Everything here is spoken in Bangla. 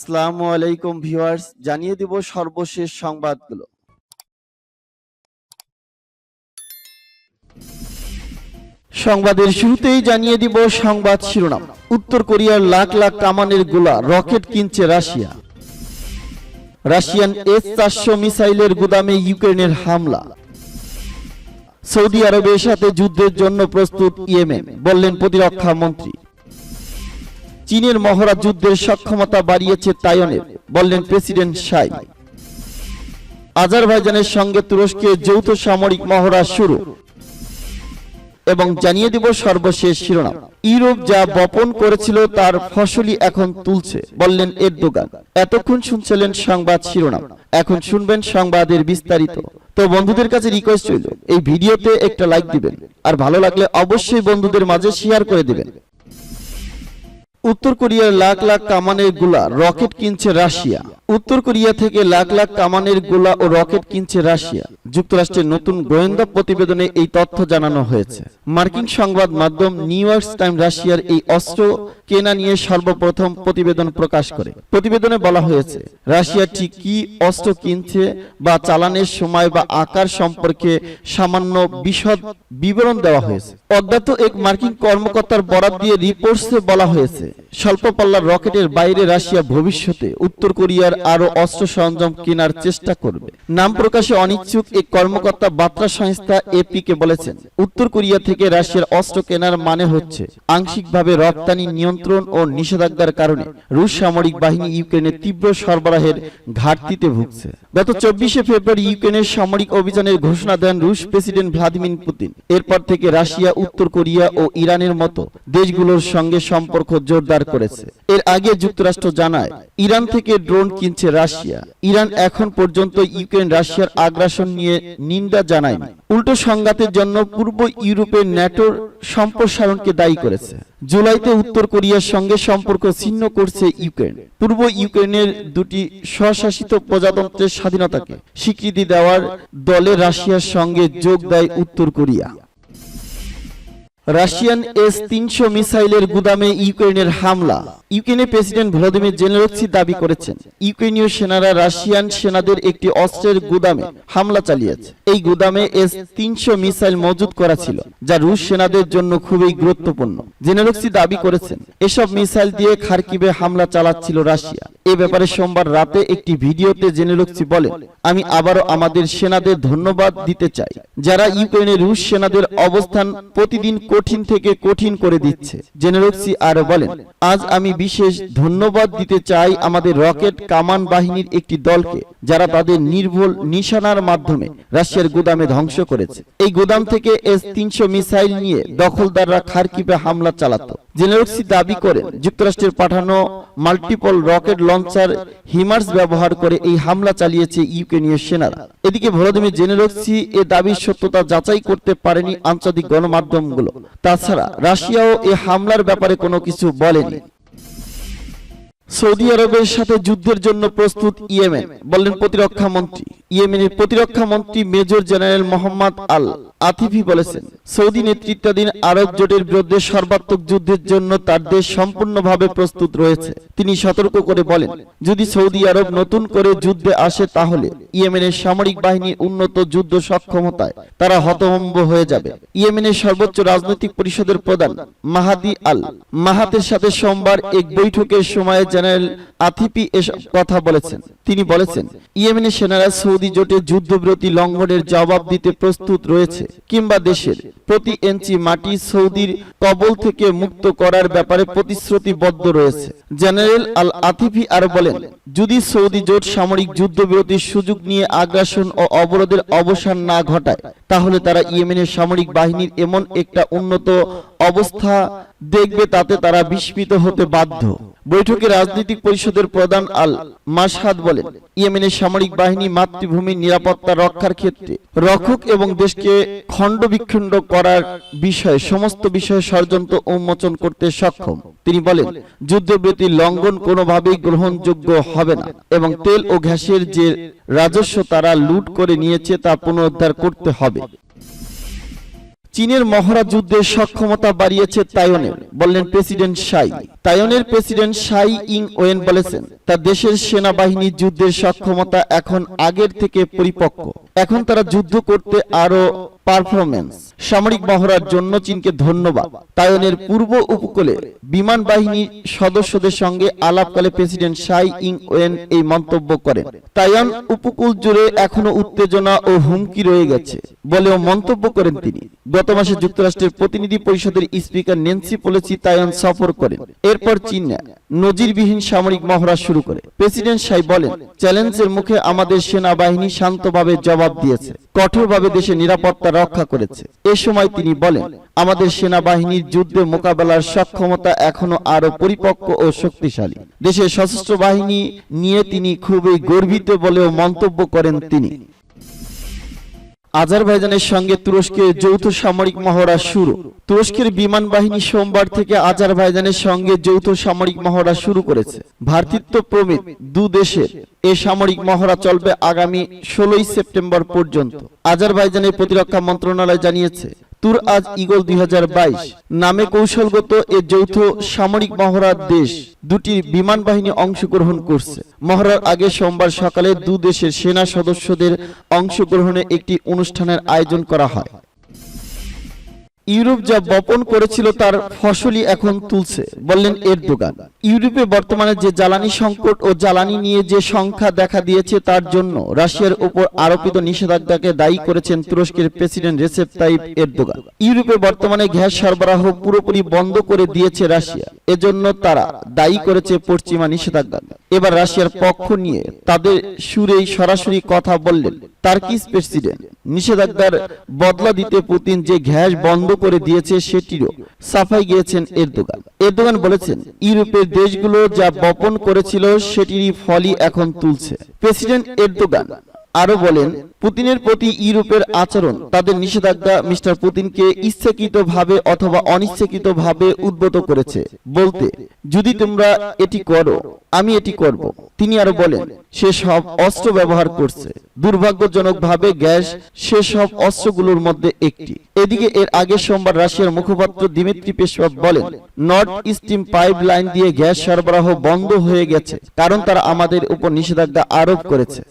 আসসালামু আলাইকুম ভিউয়ার্স, জানিয়ে দিব সর্বশেষ সংবাদগুলো। সংবাদের শুরুতেই জানিয়ে দিব সংবাদ শিরোনাম। উত্তর কোরিয়ার লাখ লাখ কামানের গোলা রকেট কিনছে রাশিয়া। রাশিয়ান S-400 মিসাইলের গুদামে ইউক্রেনের হামলা। সৌদি আরবের সাথে যুদ্ধের জন্য প্রস্তুত ইয়েমেন, বললেন প্রতিরক্ষা মন্ত্রী। চীনের মহড়া যুদ্ধের সক্ষমতা বাড়িয়েছে তাইওয়ানের, বললেন প্রেসিডেন্ট শাই। আজারবাইজানের সঙ্গে তুরস্কের যৌথ সামরিক মহড়া শুরু। এবং জানিয়ে দিব সর্বশেষ শিরোনাম। ইউরোপ যা বপন করেছিল তার ফসলই এখন তুলছে, বললেন এরদোগান। এতক্ষণ শুনছিলেন সংবাদ শিরোনাম, এখন শুনবেন সংবাদের বিস্তারিত। তো বন্ধুদের কাছে রিকোয়েস্ট রইল, এই ভিডিওতে একটা লাইক দিবেন, আর ভালো লাগলে অবশ্যই বন্ধুদের মাঝে শেয়ার করে দিবেন। উত্তর কোরিয়ার লাখ লাখ কামানের গোলা রকেট কিনছে রাশিয়া। উত্তর কোরিয়া থেকে লাখ লাখ কামানের গোলা ও রকেট কিনছে রাশিয়া। যুক্তরাষ্ট্রের নতুন গোয়েন্দা প্রতিবেদনে এই তথ্য জানানো হয়েছে। মার্কিন সংবাদ মাধ্যম নিউ ইয়র্ক টাইমস রাশিয়ার এই অস্ত্র কেনা নিয়ে সর্বপ্রথম প্রতিবেদন প্রকাশ করে। প্রতিবেদনে বলা হয়েছে, রাশিয়া ঠিক কি অস্ত্র কিনছে বা চালানের সময় বা আকার সম্পর্কে সামান্য বিশদ বিবরণ দেওয়া হয়েছে। অজ্ঞাত এক মার্কিন কর্মকর্তার বরাত দিয়ে রিপোর্টসে বলা হয়েছে, স্বল্প পাল্লার রকেটের বাইরে রাশিয়া ভবিষ্যতে উত্তর কোরিয়ার আরো অস্ত্র সরঞ্জাম কেনার চেষ্টা করবে। নাম প্রকাশে অনিচ্ছুক এক কর্মকর্তা বার্তা সংস্থা AP কে বলেছেন, উত্তর কোরিয়া থেকে রাশিয়ার অস্ত্র কেনার মানে হচ্ছে আংশিকভাবে রপ্তানি নিয়ন্ত্রণ ও নিষেধাজ্ঞার কারণে রুশ সামরিক বাহিনী ইউক্রেনের তীব্র সরবরাহের ঘাটতিতে ভুগছে। গত 24শে ফেব্রুয়ারি ইউক্রেনের সামরিক অভিযানের ঘোষণা দেন রুশ প্রেসিডেন্ট ভ্লাদিমির পুতিন। এরপর থেকে রাশিয়া উত্তর কোরিয়া ও ইরানের মতো দেশগুলোর সঙ্গে সম্পর্ক জোরদার করেছে। এর আগে যুক্তরাষ্ট্র জানায়, ইরান থেকে ড্রোন কিনছে রাশিয়া। ইরান এখন পর্যন্ত ইউক্রেন রাশিয়ার আগ্রাসন নিয়ে নিন্দা জানায়নি, উল্টো সংঘাতের জন্য পূর্ব ইউরোপের ন্যাটোর সম্প্রসারণকে দায়ী করেছে। জুলাইতে উত্তর কোরিয়ার সঙ্গে সম্পর্ক ছিন্ন করছে ইউক্রেন। পূর্ব ইউক্রেনের দুটি স্বশাসিত প্রজাতন্ত্রের স্বাধীনতাকে স্বীকৃতি দেওয়ার দলে রাশিয়ার সঙ্গে যোগ দেয় উত্তর কোরিয়া। রাশিয়ান S-300 মিসাইলের গুদামে ইউক্রেনের হামলা। ইউক্রেনের প্রেসিডেন্ট ভলোদিমির জেলেনস্কি দাবি করেছেন, ইউক্রেনীয় সেনারা রাশিয়ান সেনাদের একটি অস্ত্রের গুদামে হামলা চালিয়েছে। এই গুদামে S-300 মিসাইল মজুত করা ছিল, যা রুশ সেনাদের জন্য খুবই গুরুত্বপূর্ণ। জেলেনস্কি দাবি করেছেন, এসব মিসাইল দিয়ে খার্কিভে হামলা চালাচ্ছিল রাশিয়া। এ ব্যাপারে সোমবার রাতে একটি ভিডিওতে জেলেনস্কি বলেন, আমি আবারও আমাদের সেনাদের ধন্যবাদ দিতে চাই, যারা ইউক্রেনের রুশ সেনাদের অবস্থান প্রতিদিন কঠিন থেকে কঠিন করে দিচ্ছে। জেনেরক্সি আরো বলেন, আজ আমি বিশেষ ধন্যবাদ দিতে চাই আমাদের রকেট কামান বাহিনীর একটি দলকে, যারা তাদের নির্ভুল নিশানার মাধ্যমে রাশিয়ার গুদামে ধ্বংস করেছে। এই গুদাম থেকে S-300 মিসাইল নিয়ে দখলদাররা খার্কিভে হামলা চালাতো। জেনেরক্সি দাবি করেন, যুক্তরাষ্ট্রের পাঠানো মাল্টিপল রকেট লঞ্চার হিমার্স ব্যবহার করে এই হামলা চালিয়েছে ইউক্রেনীয় সেনারা। এদিকে ভলোদিমির জেলেনস্কি এ দাবির সত্যতা যাচাই করতে পারেনি আন্তর্জাতিক গণমাধ্যমগুলো। তাছাড়া রাশিয়াও এ হামলার ব্যাপারে কোনো কিছু বলেনি। সৌদি আরবের সাথে যুদ্ধের জন্য প্রস্তুত ইয়েমেন, বললেন প্রতিরক্ষা মন্ত্রী। ইয়েমেনের প্রতিরক্ষা মন্ত্রী মেজর জেনারেল মোহাম্মদ আল আতিফি বলেছেন, সৌদি নেতৃত্বাধীন আরব জোটের বিরুদ্ধে সর্বাত্মক যুদ্ধের জন্য তার দেশ সম্পূর্ণভাবে প্রস্তুত রয়েছে। তিনি সতর্ক করে বলেন, যদি সৌদি আরব নতুন করে যুদ্ধে আসে তাহলে ইয়েমেনের সামরিক বাহিনীর উন্নত যুদ্ধ সক্ষমতায় তারা হতভম্ব হয়ে যাবে। ইয়েমেনের সর্বোচ্চ রাজনৈতিক পরিষদের প্রধান মাহাদি আল মাহাতের সাথে সোমবার এক বৈঠকের সময় জেনারেল আতিফি এসব কথা বলেছেন। তিনি বলেছেন, ইয়েমেনের সেনারা সৌদি জোটের যুদ্ধবিরতি লঙ্ঘনের জবাব দিতে প্রস্তুত রয়েছে, কিংবা দেশের প্রতি ইঞ্চি মাটি সৌদির কবল থেকে মুক্ত করার ব্যাপারে প্রতিশ্রুতিবদ্ধ রয়েছে। জেনারেল আল আতিফি আরো বলেন, যদি সৌদি জোট সামরিক যুদ্ধবিরতির সুযোগ নিয়ে আগ্রাসন ও অবরোধের অবসান না ঘটায়, তাহলে তারা ইয়েমেনের সামরিক বাহিনীর এমন একটা উন্নত অবস্থা দেখবে তাতে তারা বিস্মিত হতে বাধ্য। বৈঠকে রাজনৈতিক পরিষদের প্রধান আল মাসহাদ বলেন, ইয়েমেনের সামরিক বাহিনী মাতৃভূমির নিরাপত্তা রক্ষার ক্ষেত্রে রক্ষক এবং দেশকে খণ্ডবিখণ্ড করার বিষয়ে সমস্ত বিষয়ে ষড়যন্ত্র উন্মোচন করতে সক্ষম। তিনি বলেন, যুদ্ধবিরতি লঙ্ঘন কোনোভাবেই গ্রহণযোগ্য হবে না এবং তেল ও গ্যাসের যে রাজস্ব তারা লুট করে নিয়েছে তা পুনরুদ্ধার করতে হবে। চীনের মহড়া যুদ্ধের সক্ষমতা বাড়িয়েছে তাইওয়ানের, বললেন প্রেসিডেন্ট শাই। তাইওয়ানের প্রেসিডেন্ট শাই ইং ওয়েন বলেছেন, তার দেশের সেনাবাহিনীর যুদ্ধের সক্ষমতা এখন আগের থেকে পরিপক্ক। এখন তারা যুদ্ধ করতে আরো পারফরমেন্স। সামরিক মহড়ার জন্য চীনকে ধন্যবাদ। তাইওয়ানের পূর্ব উপকূলে বিমান বাহিনীর সদস্যদের সঙ্গে আলাপকালে প্রেসিডেন্ট শাই ইং ওয়েন এই মন্তব্য করেন। তাইওয়ান উপকূল জুড়ে এখনো উত্তেজনা ও হুমকি রয়ে গেছে বলেও মন্তব্য করেন তিনি। গত মাসে যুক্তরাষ্ট্রের প্রতিনিধি পরিষদের স্পিকার ন্যান্সি পেলোসি তাইওয়ান সফর করেন। এরপর চীন নজিরবিহীন সামরিক মহড়া শুরু করে। প্রেসিডেন্ট শাই বলেন, চ্যালেঞ্জের মুখে আমাদের সেনাবাহিনী শান্তভাবে জবাব দিয়েছে, কঠোরভাবে দেশের নিরাপত্তা রক্ষা করেছে। এ সময় তিনি বলেন, আমাদের সেনাবাহিনীর যুদ্ধে মোকাবেলার সক্ষমতা এখনো আরো পরিপক্ক ও শক্তিশালী। দেশের সশস্ত্র বাহিনী নিয়ে তিনি খুবই গর্বিত বলেও মন্তব্য করেন তিনি। আজারবাইজানের সঙ্গে তুরস্কের যৌথ সামরিক মহড়া শুরু। তুরস্কের বিমান বাহিনী সোমবার থেকে আজারবাইজানের সঙ্গে যৌথ সামরিক মহড়া শুরু করেছে। ভ্রাতৃত্ব প্রমিত দু দেশের এই সামরিক মহড়া চলবে আগামী 16 সেপ্টেম্বর পর্যন্ত। আজারবাইজানের প্রতিরক্ষা মন্ত্রণালয় জানিয়েছে, তুর আজ ইগল 2022 নামে কৌশলগত এ যৌথ সামরিক মহড়ার দেশ দুটির বিমান বাহিনী অংশগ্রহণ করছে। মহড়ার আগে সোমবার সকালে দু দেশের সেনা সদস্যদের অংশগ্রহণে একটি অনুষ্ঠানের আয়োজন করা হয়। ইউরোপ যা বপন করেছিল তার ফসলই এখন তুলছে, বললেন এরদোগান। ইউরোপে বর্তমানে যে জ্বালানি সংকট ও জ্বালানি নিয়ে যে সংখ্যা দেখা দিয়েছে তার জন্য রাশিয়ার উপর আরোপিত নিষেধাজ্ঞাকে দায়ী করেছেন তুরস্কের প্রেসিডেন্ট রেসেপ তাইপ এরদোগান। ইউরোপে বর্তমানে গ্যাস সরবরাহ পুরোপুরি বন্ধ করে দিয়েছে রাশিয়া, এজন্য তারা দায়ী করেছে পশ্চিমা নিষেধাজ্ঞা। এবার রাশিয়ার পক্ষ নিয়ে তাদের সুরেই সরাসরি কথা বললেন টার্কিশ প্রেসিডেন্ট। নিষেধাজ্ঞার বদলা দিতে পুতিন যে গ্যাস বন্ধ করে দিয়েছে সেটিরও সাফাই গিয়েছেন এরদোগান। এরদোগান বলেছেন, ইউরোপের দেশগুলো যা বপন করেছিল সেটিরই ফলই এখন তুলছে। প্রেসিডেন্ট এরদোগান আরো বলেন, পুতিনের প্রতি ইউরোপের আচরণ তাদের নিষেধাজ্ঞা মিস্টার পুতিনকে ইচ্ছাকৃতভাবে অথবা অনিচ্ছাকৃতভাবে উদ্বুদ্ধ করেছে বলতে, যদি তোমরা এটি করো আমি এটি করব। তিনি আরো বলেন, সে সব অস্ত্র ব্যবহার করছে। দুর্ভাগ্যজনকভাবে গ্যাস সে সব অস্ত্রগুলোর মধ্যে একটি। এদিকে এর আগে সোমবার রাশিয়ার মুখপাত্র দিমিত্রি পেসকভ বলেন, নর্থ স্ট্রিম পাইপ লাইন দিয়ে গ্যাস সরবরাহ বন্ধ হয়ে গেছে কারণ তারা আমাদের উপর নিষেধাজ্ঞা আরোপ করেছে।